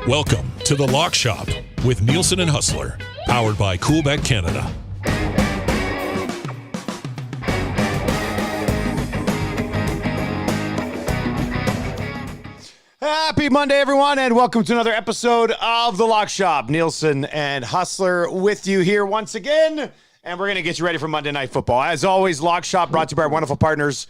Welcome to The Lock Shop with Nielsen and Hustler, powered by Coolbet Canada. Happy Monday, everyone, and welcome to another episode of The Lock Shop. Nielsen and Hustler with you here once again, and we're going to get you ready for Monday Night Football. As always, Lock Shop brought to you by our wonderful partners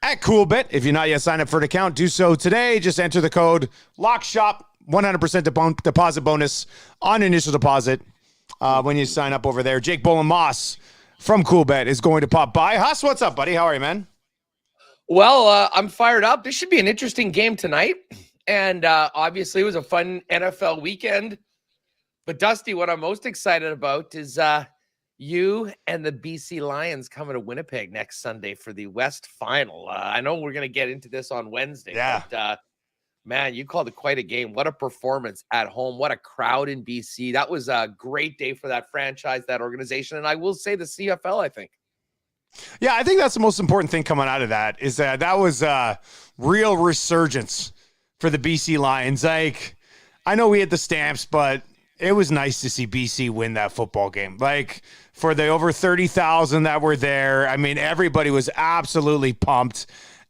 at Coolbet. If you're not yet signed up for an account, do so today. Just enter the code LOCKSHOP, 100% deposit bonus on initial deposit when you sign up over there. Jake Bolin Moss from Coolbet is going to pop by. Huss, what's up, buddy? How are you, man? Well, I'm fired up. This should be an interesting game tonight. And obviously, it was a fun NFL weekend. But, Dusty, what I'm most excited about is you and the BC Lions coming to Winnipeg next Sunday for the West Final. I know we're going to get into this on Wednesday. Yeah. But, man, you called it quite a game. What a performance at home. What a crowd in BC. That was a great day for that franchise, that organization. And I will say the CFL, I think. Yeah, I think that's the most important thing coming out of that is that was a real resurgence for the BC Lions. Like, I know we had the stamps, but it was nice to see BC win that football game. Like, for the over 30,000 that were there, I mean, everybody was absolutely pumped.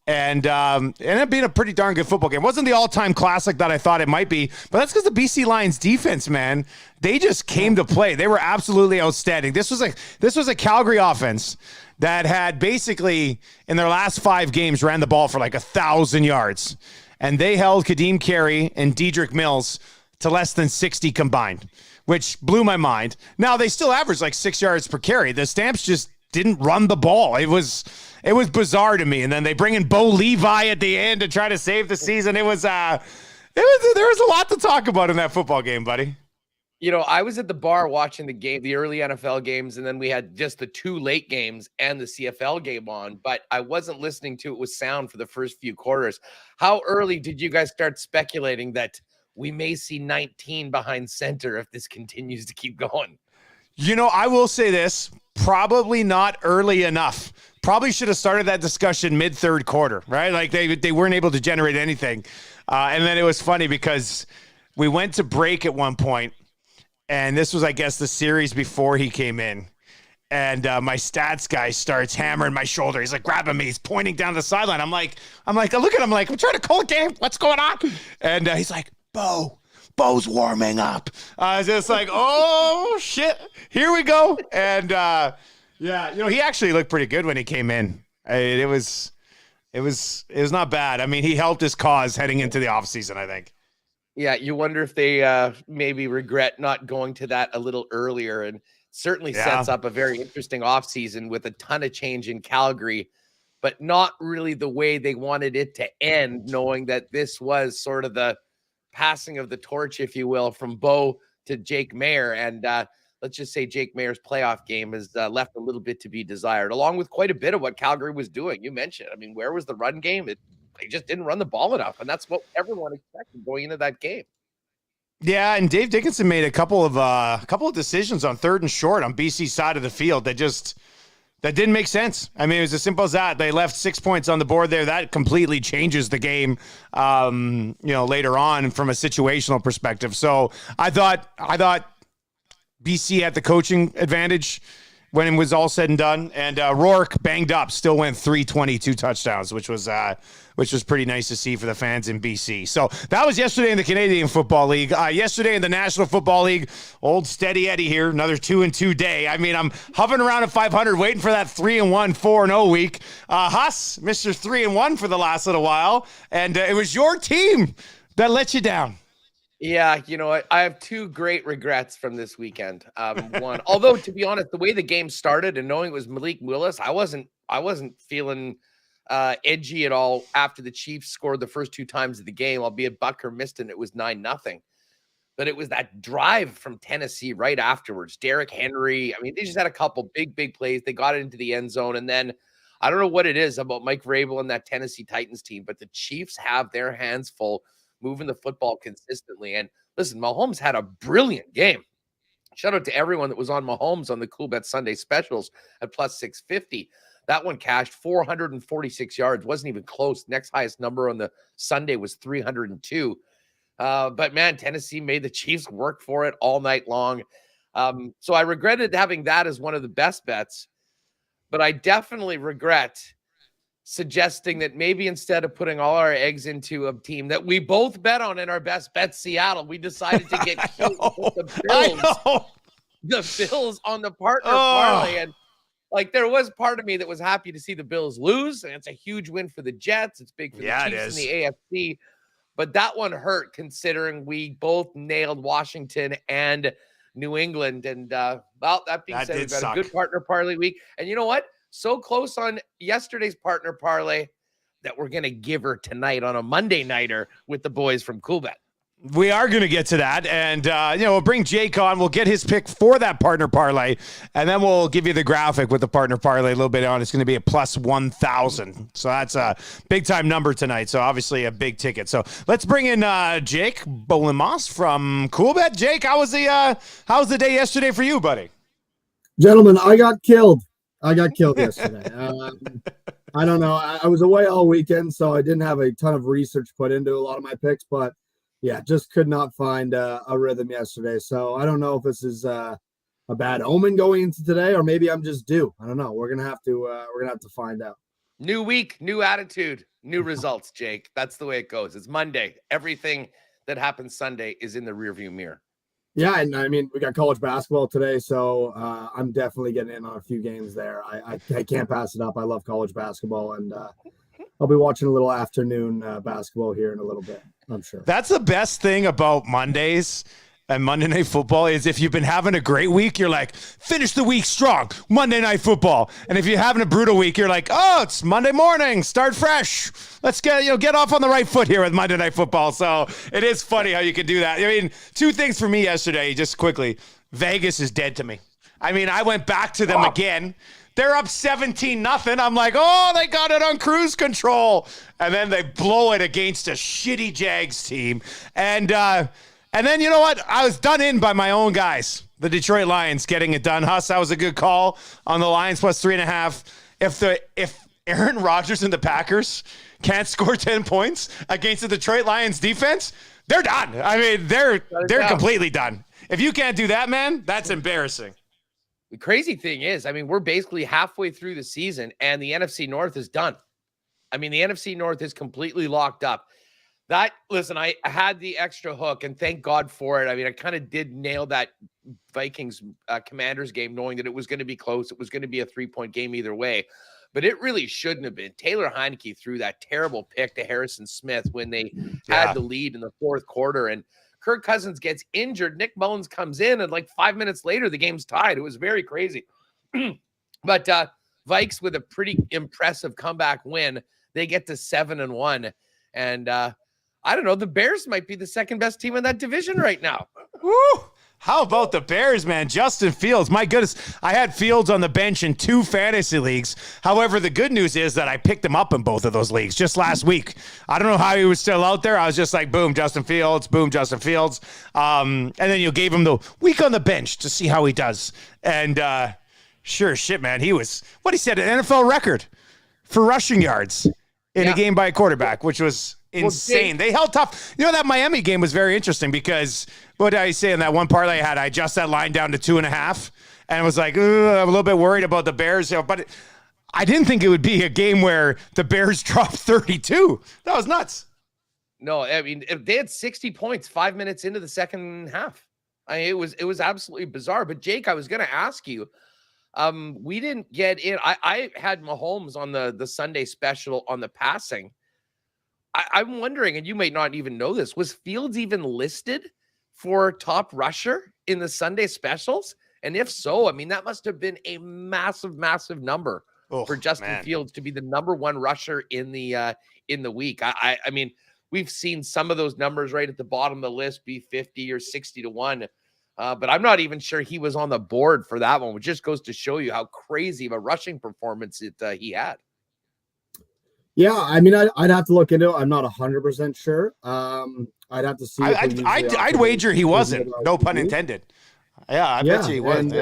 And it ended up being a pretty darn good football game. It wasn't the all-time classic that I thought it might be, but that's because the BC Lions defense, man, they just came to play. They were absolutely outstanding. This was a Calgary offense that had basically, in their last 5 games, ran the ball for like 1,000 yards. And they held Kadeem Carey and Dedrick Mills to less than 60 combined, which blew my mind. Now, they still averaged like 6 yards per carry. The Stamps just didn't run the ball. It was bizarre to me. And then they bring in Bo Levi at the end to try to save the season. There was a lot to talk about in that football game, buddy. You know, I was at the bar watching the game, the early NFL games, and then we had just the 2 late games and the CFL game on, but I wasn't listening to it with sound for the first few quarters. How early did you guys start speculating that we may see 19 behind center if this continues to keep going? You know, I will say this, probably not early enough. Probably should have started that discussion mid-third quarter, right? Like they weren't able to generate anything. And then it was funny because we went to break at one point, and this was, I guess, the series before he came in. And my stats guy starts hammering my shoulder. He's like grabbing me. He's pointing down the sideline. I'm like, I look at him like, I'm trying to call a game. What's going on? And he's like, Bo's warming up. I was just like, oh shit, here we go. And yeah, you know, he actually looked pretty good when he came in. It was not bad. I mean, he helped his cause heading into the offseason, I think. Yeah, you wonder if they maybe regret not going to that a little earlier, and certainly sets up a very interesting offseason with a ton of change in Calgary, but not really the way they wanted it to end, knowing that this was sort of the passing of the torch, if you will, from Bo to Jake Maier. And let's just say Jake Maier's playoff game has left a little bit to be desired, along with quite a bit of what Calgary was doing. You mentioned, I mean, where was the run game? They just didn't run the ball enough, and that's what everyone expected going into that game. Yeah, and Dave Dickinson made a couple of decisions on 3rd and short on BC's side of the field that didn't make sense. I mean, it was as simple as that. They left 6 points on the board there. That completely changes the game, you know, later on from a situational perspective. So I thought BC had the coaching advantage when it was all said and done. And Rourke, banged up, still went 322 touchdowns, which was pretty nice to see for the fans in BC. So that was yesterday in the Canadian Football League. Yesterday in the National Football League, old Steady Eddie here, another 2-2 day. I mean, I'm hovering around at 500, waiting for that 3-1, 4-0 week. Huss, Mr. 3-1 for the last little while, and it was your team that let you down. Yeah, you know what? I have 2 great regrets from this weekend. One, although to be honest, the way the game started and knowing it was Malik Willis, I wasn't feeling edgy at all after the Chiefs scored the first 2 times of the game, albeit Butker missed and it was 9-0. But it was that drive from Tennessee right afterwards. Derrick Henry, I mean, they just had a couple big plays. They got it into the end zone. And then I don't know what it is about Mike Vrabel and that Tennessee Titans team, but the Chiefs have their hands full moving the football consistently. And listen, Mahomes had a brilliant game. Shout out to everyone that was on Mahomes on the Coolbet Sunday specials at plus 650. That one cashed 446 yards. Wasn't even close. Next highest number on the Sunday was 302. But man, Tennessee made the Chiefs work for it all night long. So I regretted having that as one of the best bets, but I definitely regret suggesting that maybe instead of putting all our eggs into a team that we both bet on in our best bet, Seattle, we decided to get cute with the Bills on the partner parlay. And like, there was part of me that was happy to see the Bills lose, and it's a huge win for the Jets. It's big for the Chiefs in the AFC, but that one hurt considering we both nailed Washington and New England. And well, that being said, we've got a good partner parlay week. And you know what? So close on yesterday's partner parlay that we're going to give her tonight on a Monday nighter with the boys from Coolbet. We are going to get to that. And, we'll bring Jake on. We'll get his pick for that partner parlay. And then we'll give you the graphic with the partner parlay a little bit on. It's going to be a plus 1,000. So that's a big time number tonight. So obviously a big ticket. So let's bring in Jake Bolin Moss from Coolbet. Jake, how was the day yesterday for you, buddy? Gentlemen, I got killed yesterday. I don't know. I was away all weekend, so I didn't have a ton of research put into a lot of my picks, but yeah, just could not find a rhythm yesterday. So I don't know if this is a bad omen going into today, or maybe I'm just due. I don't know. We're gonna have to find out. New week, new attitude, new results, Jake. That's the way it goes. It's Monday. Everything that happens Sunday is in the rearview mirror. Yeah, and I mean, we got college basketball today, so I'm definitely getting in on a few games there. I can't pass it up. I love college basketball, and I'll be watching a little afternoon basketball here in a little bit, I'm sure. That's the best thing about Mondays and Monday Night Football is if you've been having a great week, you're like, finish the week strong, Monday Night Football. And if you're having a brutal week, you're like, oh, it's Monday morning, start fresh. Let's get off on the right foot here with Monday Night Football. So it is funny how you can do that. I mean, two things for me yesterday, just quickly. Vegas is dead to me. I mean, I went back to them again. They're up 17-0. I'm like, oh, they got it on cruise control. And then they blow it against a shitty Jags team. And then, you know what? I was done in by my own guys. The Detroit Lions getting it done. Huss, that was a good call on the Lions plus 3.5. If Aaron Rodgers and the Packers can't score 10 points against the Detroit Lions defense, they're done. I mean, they're completely done. If you can't do that, man, that's embarrassing. The crazy thing is, I mean, we're basically halfway through the season and the NFC North is done. I mean, the NFC North is completely locked up. Listen, I had the extra hook and thank God for it. I mean, I kind of did nail that Vikings Commanders game, knowing that it was going to be close. It was going to be a 3-point game either way, but it really shouldn't have been. Taylor Heineke threw that terrible pick to Harrison Smith when they had the lead in the fourth quarter, and Kirk Cousins gets injured. Nick Mullins comes in, and like 5 minutes later, the game's tied. It was very crazy. But Vikes with a pretty impressive comeback win. They get to 7-1, and I don't know. The Bears might be the second best team in that division right now. Woo! How about the Bears, man? Justin Fields. My goodness. I had Fields on the bench in 2 fantasy leagues. However, the good news is that I picked him up in both of those leagues just last week. I don't know how he was still out there. I was just like, boom, Justin Fields, boom, Justin Fields. And then you gave him the week on the bench to see how he does. And sure shit, man. He was, what he said, an NFL record for rushing yards in a game by a quarterback, which was insane. They held tough. You know, that Miami game was very interesting because what did I say in that one parlay I had? I adjust that line down to 2.5 and was like, I'm a little bit worried about the Bears. But I didn't think it would be a game where the Bears dropped 32. That was nuts. No, I mean, they had 60 points 5 minutes into the second half. It was absolutely bizarre. But Jake, I was going to ask you, we didn't get in. I had Mahomes on the Sunday special on the passing. I'm wondering, and you might not even know this, was Fields even listed for top rusher in the Sunday specials? And if so, I mean, that must have been a massive, massive number for Justin Fields to be the number 1 rusher in the week. I mean, we've seen some of those numbers right at the bottom of the list be 50 or 60-1. But I'm not even sure he was on the board for that one, which just goes to show you how crazy of a rushing performance he had. Yeah, I mean, I'd have to look into it. I'm not 100% sure. I'd have to see. I'd wager he wasn't. No pun intended. Yeah, I bet you he was. And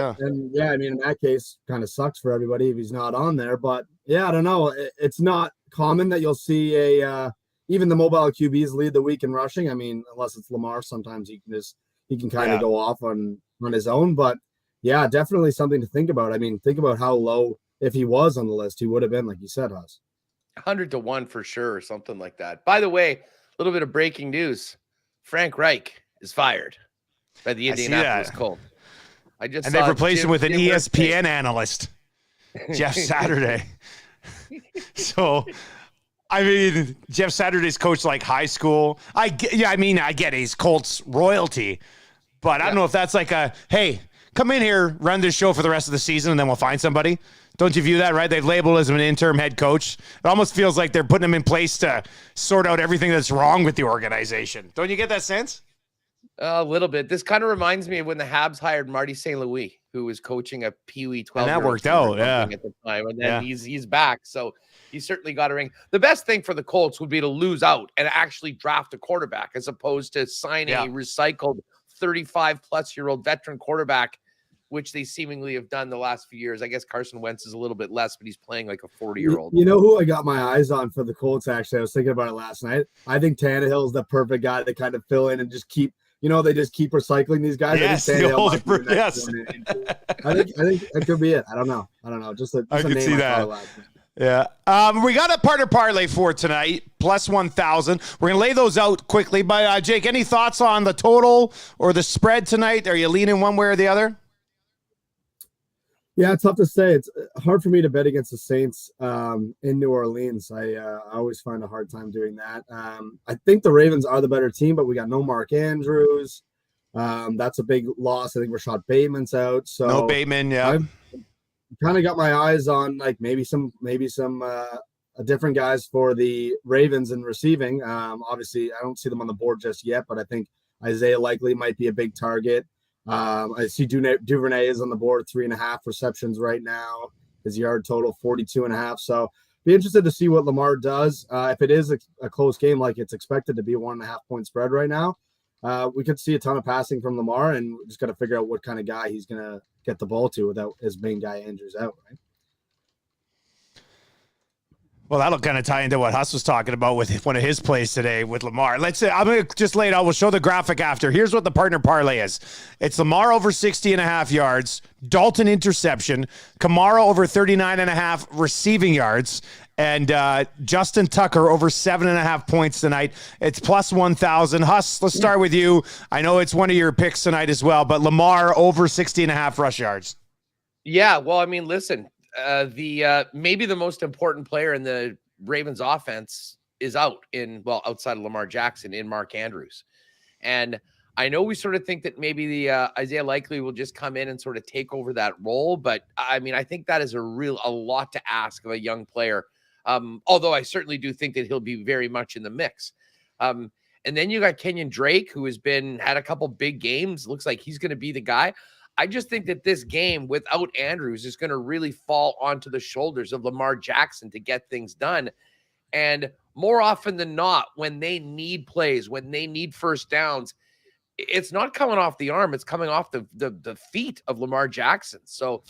yeah, I mean, in that case, kind of sucks for everybody if he's not on there. But yeah, I don't know. It's not common that you'll see a even the mobile QBs lead the week in rushing. I mean, unless it's Lamar, sometimes he can kind of go off on his own. But yeah, definitely something to think about. I mean, think about how low, if he was on the list, he would have been, like you said, Huss. 100-1 for sure, or something like that. By the way, a little bit of breaking news: Frank Reich is fired by the Indianapolis Colts. And they've replaced him with an ESPN analyst, Jeff Saturday. So, I mean, Jeff Saturday's coached like high school. I get he's Colts royalty, but I don't know if that's like hey, come in here, run this show for the rest of the season, and then we'll find somebody. Don't you view that, right? They've labeled as an interim head coach. It almost feels like they're putting him in place to sort out everything that's wrong with the organization. Don't you get that sense? A little bit. This kind of reminds me of when the Habs hired Marty St. Louis, who was coaching a Pee Wee 12. And that worked out, at the time. And then he's back. So he certainly got a ring. The best thing for the Colts would be to lose out and actually draft a quarterback as opposed to sign a recycled 35-plus-year-old veteran quarterback, which they seemingly have done the last few years. I guess Carson Wentz is a little bit less, but he's playing like a 40-year-old. You know who I got my eyes on for the Colts, actually? I was thinking about it last night. I think Tannehill is the perfect guy to kind of fill in and just keep, they just keep recycling these guys. Yes, I think that could be it. I don't know. Just a could name see that. Yeah. We got a partner parlay for tonight, plus 1,000. We're going to lay those out quickly. But Jake, any thoughts on the total or the spread tonight? Are you leaning one way or the other? Yeah, it's tough to say. It's hard for me to bet against the Saints in New Orleans. I always find a hard time doing that. I think the Ravens are the better team, but we got no Mark Andrews. That's a big loss. I think Rashad Bateman's out. So no Bateman, yeah. I've kind of got my eyes on like maybe some different guys for the Ravens in receiving. Obviously, I don't see them on the board just yet, but I think Isaiah Likely might be a big target. I see Duvernay is on the board, 3.5 receptions right now. His yard total 42.5. So be interested to see what Lamar does. If it is a close game, like it's expected to be a 1.5 point spread right now, we could see a ton of passing from Lamar, and we just got to figure out what kind of guy he's going to get the ball to without his main guy Andrews out, right? Well, that'll kind of tie into what Huss was talking about with one of his plays today with Lamar. I'm going to just lay it out. We'll show the graphic after. Here's what the partner parlay is. It's Lamar over 60.5 yards, Dalton interception, Kamara over 39.5 receiving yards, and Justin Tucker over 7.5 points tonight. It's plus 1,000. Huss, let's start with you. I know it's one of your picks tonight as well, but Lamar over 60.5 rush yards. Yeah, well, I mean, listen. Maybe the most important player in the Ravens offense is out outside of Lamar Jackson, in Mark Andrews. And I know we sort of think that maybe the Isaiah Likely will just come in and sort of take over that role. But I mean, I think that is a lot to ask of a young player. Although I certainly do think that he'll be very much in the mix. And then you got Kenyon Drake, who had a couple big games. Looks like he's going to be the guy. I just think that this game without Andrews is going to really fall onto the shoulders of Lamar Jackson to get things done. And more often than not, when they need plays, when they need first downs, it's not coming off the arm. It's coming off the feet of Lamar Jackson. So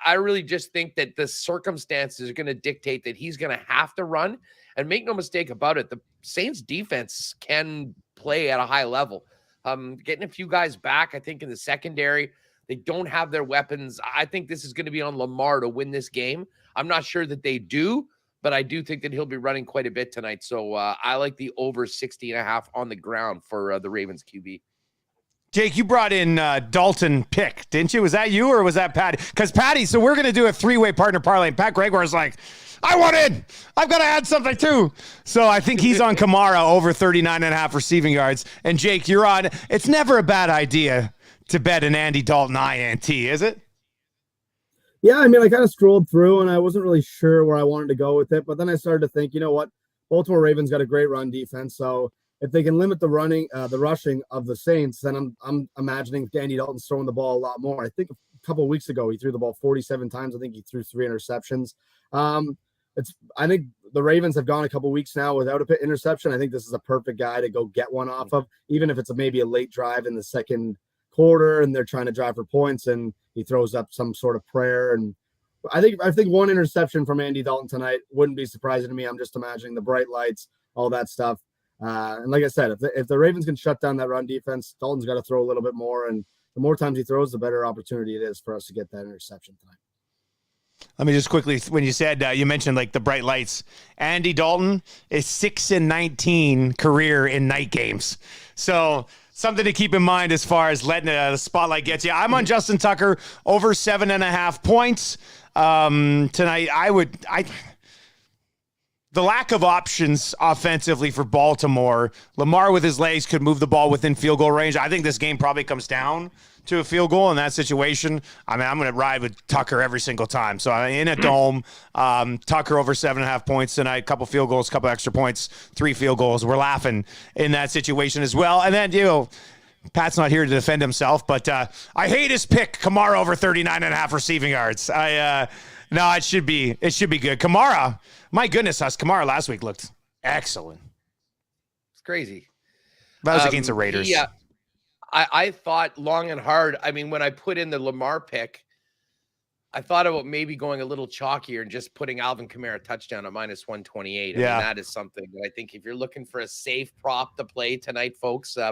I really just think that the circumstances are going to dictate that he's going to have to run. And make no mistake about it, the Saints defense can play at a high level. Getting a few guys back, I think, in the secondary. They don't have their weapons. I think this is going to be on Lamar to win this game. I'm not sure that they do, but I do think that he'll be running quite a bit tonight. So I like the over 60.5 on the ground for the Ravens QB. Jake, you brought in Dalton Pick, didn't you? Was that you or was that Patty? Because Patty, so we're going to do a three-way partner parlay. And Pat Gregoire's like, I want in. I've got to add something too. So I think he's on Kamara over 39.5 receiving yards. And Jake, you're on. It's never a bad idea to bet an Andy Dalton INT, is it? Yeah, I mean, I kind of scrolled through and I wasn't really sure where I wanted to go with it. But then I started to think, you know what? Baltimore Ravens got a great run defense. So if they can limit the rushing of the Saints, then I'm imagining Andy Dalton's throwing the ball a lot more. I think a couple of weeks ago, he threw the ball 47 times. I think he threw 3 interceptions. I think the Ravens have gone a couple weeks now without an interception. I think this is a perfect guy to go get one off of, even if it's maybe a late drive in the second quarter and they're trying to drive for points and he throws up some sort of prayer. And I think one interception from Andy Dalton tonight wouldn't be surprising to me. I'm just imagining the bright lights, all that stuff. And like I said, if the Ravens can shut down that run defense, Dalton's got to throw a little bit more, and the more times he throws, the better opportunity it is for us to get that interception tonight. Let me just quickly, when you said, you mentioned like the bright lights, Andy Dalton is 6-19 career in night games. So something to keep in mind as far as letting the spotlight get you. I'm on Justin Tucker over 7.5 points tonight. The lack of options offensively for Baltimore, Lamar with his legs could move the ball within field goal range. I think this game probably comes down to a field goal in that situation. I mean, I'm going to ride with Tucker every single time. So in a dome, Tucker over 7.5 points tonight, couple field goals, couple extra points, 3 field goals. We're laughing in that situation as well. And then, Pat's not here to defend himself, but I hate his pick, Kamara over 39.5 receiving yards. No, it should be good. Kamara, my goodness, Kamara last week looked excellent. It's crazy. That was against the Raiders. Yeah. I thought long and hard. I mean, when I put in the Lamar pick, I thought about maybe going a little chalkier and just putting Alvin Kamara touchdown at -128. I mean, that is something that I think if you're looking for a safe prop to play tonight, folks, I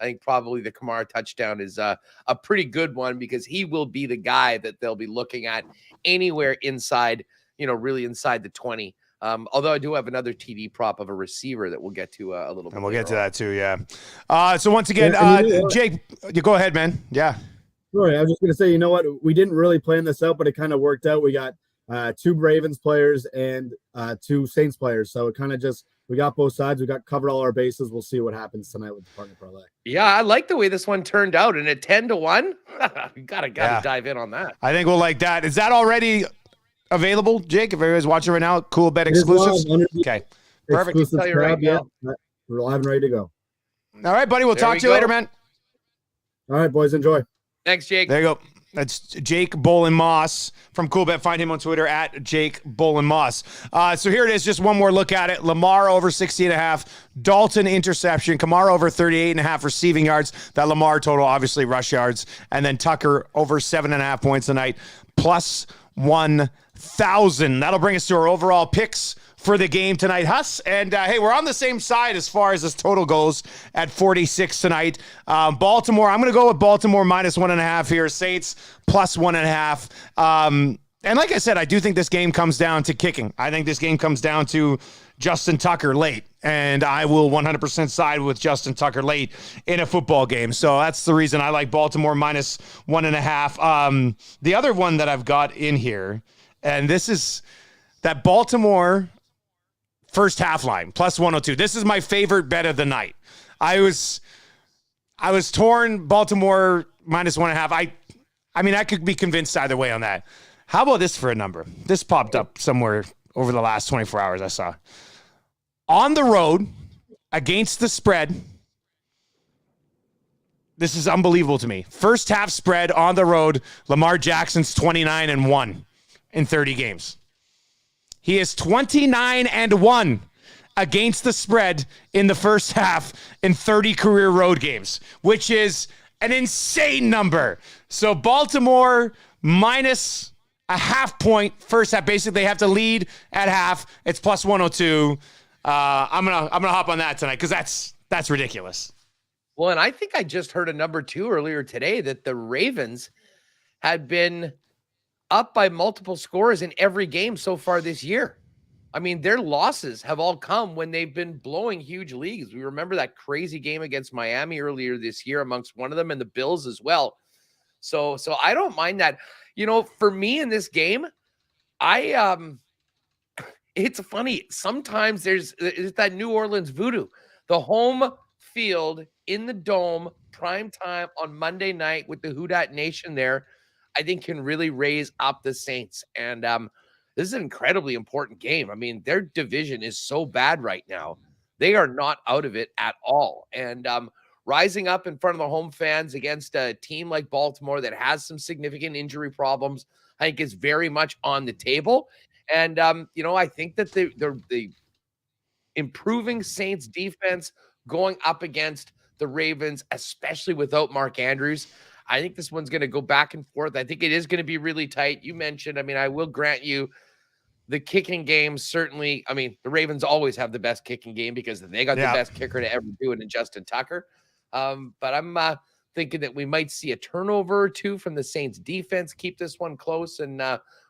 think probably the Kamara touchdown is a pretty good one because he will be the guy that they'll be looking at anywhere inside, really inside the 20. Although I do have another TD prop of a receiver that we'll get to a little bit. And we'll get to that too, yeah. So once again, Jake, you go ahead, man. Yeah. Sorry, I was just going to say, you know what? We didn't really plan this out, but it kind of worked out. We got 2 Ravens players and 2 Saints players. So it kind of we got both sides. We got covered all our bases. We'll see what happens tonight with the Partner Parlay. Yeah, I like the way this one turned out. And at 10-1, we gotta dive in on that. I think we'll like that. Is that already available, Jake? If everybody's watching right now, Coolbet exclusives. Okay, perfect. We're live and ready to go. All right, buddy. We'll talk to you later, man. All right, boys. Enjoy. Thanks, Jake. There you go. That's Jake Bolin Moss from Coolbet. Find him on Twitter at Jake Bolin Moss. So here it is. Just one more look at it. Lamar over 60.5. Dalton interception. Kamara over 38.5 receiving yards. That Lamar total, obviously rush yards. And then Tucker over 7.5 points tonight. Plus 1,000. That'll bring us to our overall picks for the game tonight, Huss. And hey, we're on the same side as far as this total goes at 46 tonight. Baltimore, I'm going to go with Baltimore -1.5 here. Saints plus 1.5. And like I said, I do think this game comes down to kicking. I think this game comes down to Justin Tucker late. And I will 100% side with Justin Tucker late in a football game. So that's the reason I like Baltimore -1.5. The other one that I've got in here, and this is that Baltimore first half line, plus 102. This is my favorite bet of the night. I was torn, Baltimore -1.5. I mean, I could be convinced either way on that. How about this for a number? This popped up somewhere over the last 24 hours I saw. On the road, against the spread, this is unbelievable to me. First half spread on the road, Lamar Jackson's 29-1 in 30 games. He is 29-1 against the spread in the first half in 30 career road games, which is an insane number. So Baltimore -0.5 point first half. Basically, they have to lead at half. It's plus 102. I'm gonna hop on that tonight because that's ridiculous. Well, and I think I just heard a number 2 earlier today that the Ravens had been up by multiple scores in every game so far this year. I mean, their losses have all come when they've been blowing huge leads. We remember that crazy game against Miami earlier this year amongst one of them and the Bills as well. So I don't mind that. For me in this game, it's funny. Sometimes there's that New Orleans voodoo. The home field in the dome, prime time on Monday night with the Who Dat Nation there, I think can really raise up the Saints. And this is an incredibly important game. I mean, their division is so bad right now. They are not out of it at all. And rising up in front of the home fans against a team like Baltimore that has some significant injury problems, I think is very much on the table. And, I think that the improving Saints defense going up against the Ravens, especially without Mark Andrews, I think this one's going to go back and forth. I think it is going to be really tight. You mentioned, I will grant you, The kicking game, certainly, I mean, the Ravens always have the best kicking game because they got the best kicker to ever do it in Justin Tucker. But I'm thinking that we might see a turnover or two from the Saints defense, keep this one close, and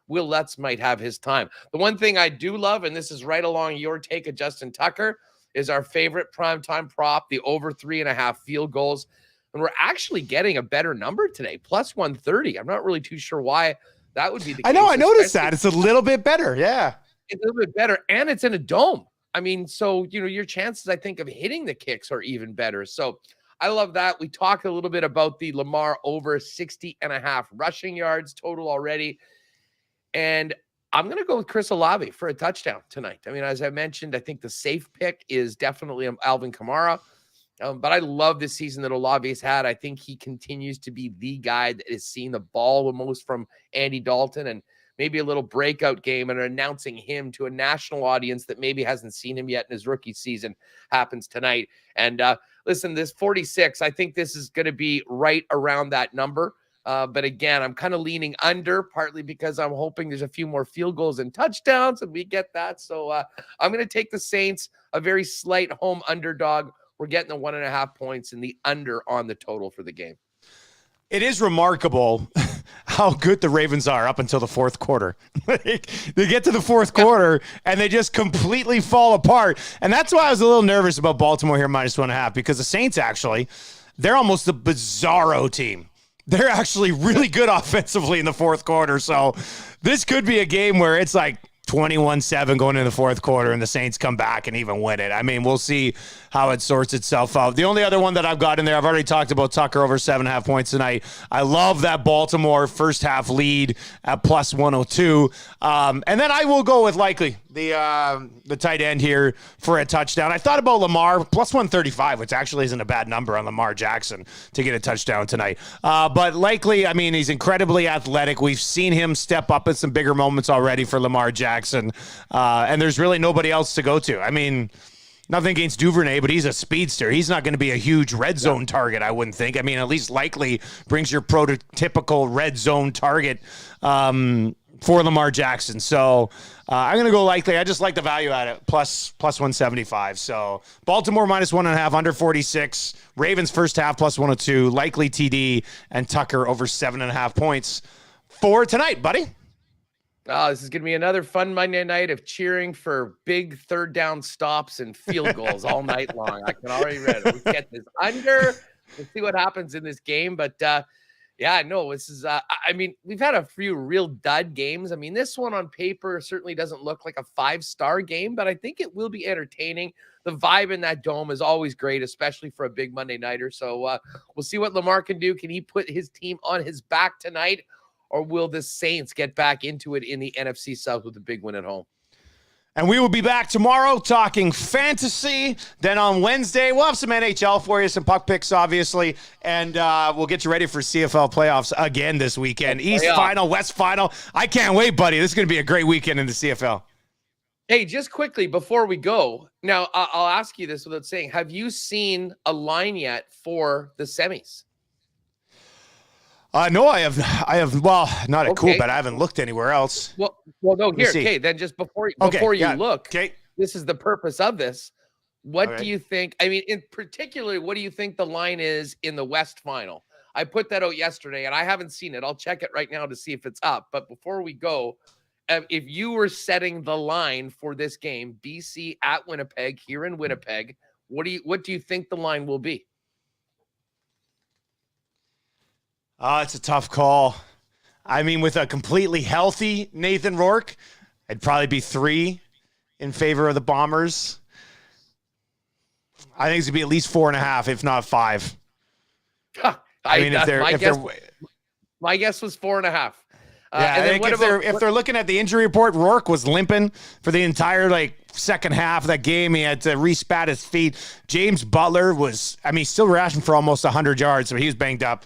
Will Lutz might have his time. The one thing I do love, and this is right along your take of Justin Tucker, is our favorite primetime prop, the over 3.5 field goals. And we're actually getting a better number today, plus 130. I'm not really too sure why that would be the case. I know, I noticed that. It's a little bit better. Yeah. It's a little bit better, and it's in a dome. I mean, so, your chances, I think, of hitting the kicks are even better. So I love that. We talked a little bit about the Lamar over 60.5 rushing yards total already. And I'm going to go with Chris Olave for a touchdown tonight. I mean, as I mentioned, I think the safe pick is definitely Alvin Kamara. But I love this season that Olave's had. I think he continues to be the guy that is seeing the ball the most from Andy Dalton, and maybe a little breakout game and announcing him to a national audience that maybe hasn't seen him yet in his rookie season happens tonight. And listen, this 46, I think this is going to be right around that number. But again, I'm kind of leaning under, partly because I'm hoping there's a few more field goals and touchdowns, and we get that. So I'm going to take the Saints, a very slight home underdog. We're getting the 1.5 points and the under on the total for the game. It is remarkable how good the Ravens are up until the fourth quarter. They get to the fourth quarter and they just completely fall apart. And that's why I was a little nervous about Baltimore here minus 1.5, because the Saints actually, they're almost a bizarro team. They're actually really good offensively in the fourth quarter. So this could be a game where it's like 21-7 going into the fourth quarter and the Saints come back and even win it. I mean, we'll see how it sorts itself out. The only other one that I've got in there, I've already talked about Tucker over 7.5 points tonight. I love that Baltimore first half lead at plus 102. And then I will go with likely the tight end here for a touchdown. I thought about Lamar plus 135, which actually isn't a bad number on Lamar Jackson to get a touchdown tonight. But likely, I mean, he's incredibly athletic. We've seen him step up at some bigger moments already for Lamar Jackson. And there's really nobody else to go to. I mean, nothing against Duvernay, but he's a speedster. He's not going to be a huge red zone target, I wouldn't think. I mean, at least likely brings your prototypical red zone target for Lamar Jackson. So I'm going to go likely. I just like the value at it, plus 175. So Baltimore minus 1.5, under 46. Ravens first half plus 102, likely TD, and Tucker over 7.5 points for tonight, buddy. Oh, this is going to be another fun Monday night of cheering for big third down stops and field goals all night long. I can already read it. Let's get this under. We'll see what happens in this game. But yeah, no, this is, I mean, we've had a few real dud games. I mean, this one on paper certainly doesn't look like a 5-star game, but I think it will be entertaining. The vibe in that dome is always great, especially for a big Monday nighter. So we'll see what Lamar can do. Can he put his team on his back tonight? Or will the Saints get back into it in the NFC South with a big win at home? And we will be back tomorrow talking fantasy. Then on Wednesday, we'll have some NHL for you, some puck picks, obviously. And we'll get you ready for CFL playoffs again this weekend. East final, West final. I can't wait, buddy. This is going to be a great weekend in the CFL. Hey, just quickly before we go, now I'll ask you this without saying, have you seen a line yet for the semis? No, I have. Well, not at Coolbet. I haven't looked anywhere else. Well, no. Here, okay. Then just before you look, this is the purpose of this. What do you think? I mean, in particular, what do you think the line is in the West final? I put that out yesterday, and I haven't seen it. I'll check it right now to see if it's up. But before we go, if you were setting the line for this game, BC at Winnipeg, here in Winnipeg, what do you think the line will be? It's a tough call. I mean, with a completely healthy Nathan Rourke, it'd probably be 3 in favor of the Bombers. I think it's going to be at least 4.5, if not 5. My guess was 4.5. Yeah, and then if they're looking at the injury report, Rourke was limping for the entire second half of that game. He had to respat his feet. James Butler still rushing for almost 100 yards, so he was banged up.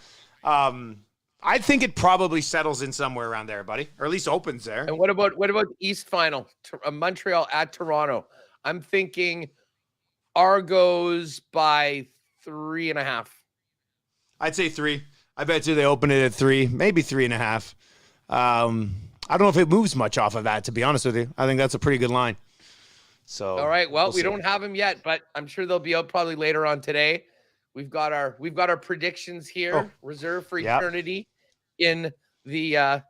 I think it probably settles in somewhere around there, buddy, or at least opens there. And what about the East final, Montreal at Toronto? I'm thinking Argos by 3.5. I'd say 3. I bet you they open it at 3, maybe 3.5. I don't know if it moves much off of that, to be honest with you. I think that's a pretty good line. So all right. Well, we see. don't have them yet, but I'm sure they'll be out probably later on today. We've got our predictions here reserved for eternity in the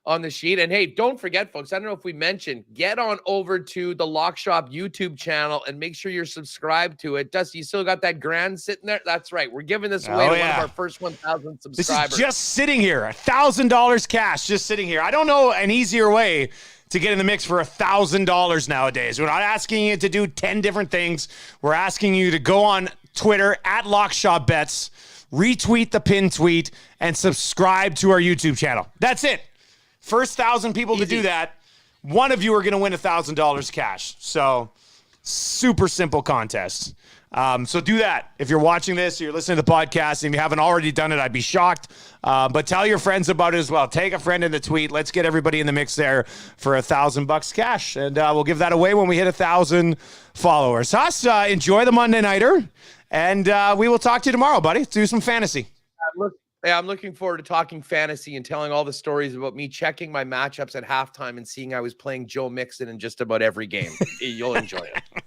on the sheet. And hey, don't forget, folks, I don't know if we mentioned, get on over to the Lock Shop YouTube channel and make sure you're subscribed to it. Dusty, you still got that grand sitting there? That's right. We're giving this away to one of our first 1,000 subscribers. This is just sitting here, $1,000 cash, just sitting here. I don't know an easier way to get in the mix for $1,000 nowadays. We're not asking you to do 10 different things. We're asking you to go on Twitter at LockShopBets, retweet the pin tweet, and subscribe to our YouTube channel. That's it. First 1,000 people to do that, one of you are going to win $1,000 cash. So super simple contest. So do that. If you're watching this, or you're listening to the podcast, and you haven't already done it, I'd be shocked. But tell your friends about it as well. Take a friend in the tweet. Let's get everybody in the mix there for $1,000 cash. And we'll give that away when we hit 1,000 followers. Huss, enjoy the Monday Nighter. And we will talk to you tomorrow, buddy. Do some fantasy. I'm looking forward to talking fantasy and telling all the stories about me checking my matchups at halftime and seeing I was playing Joe Mixon in just about every game. You'll enjoy it.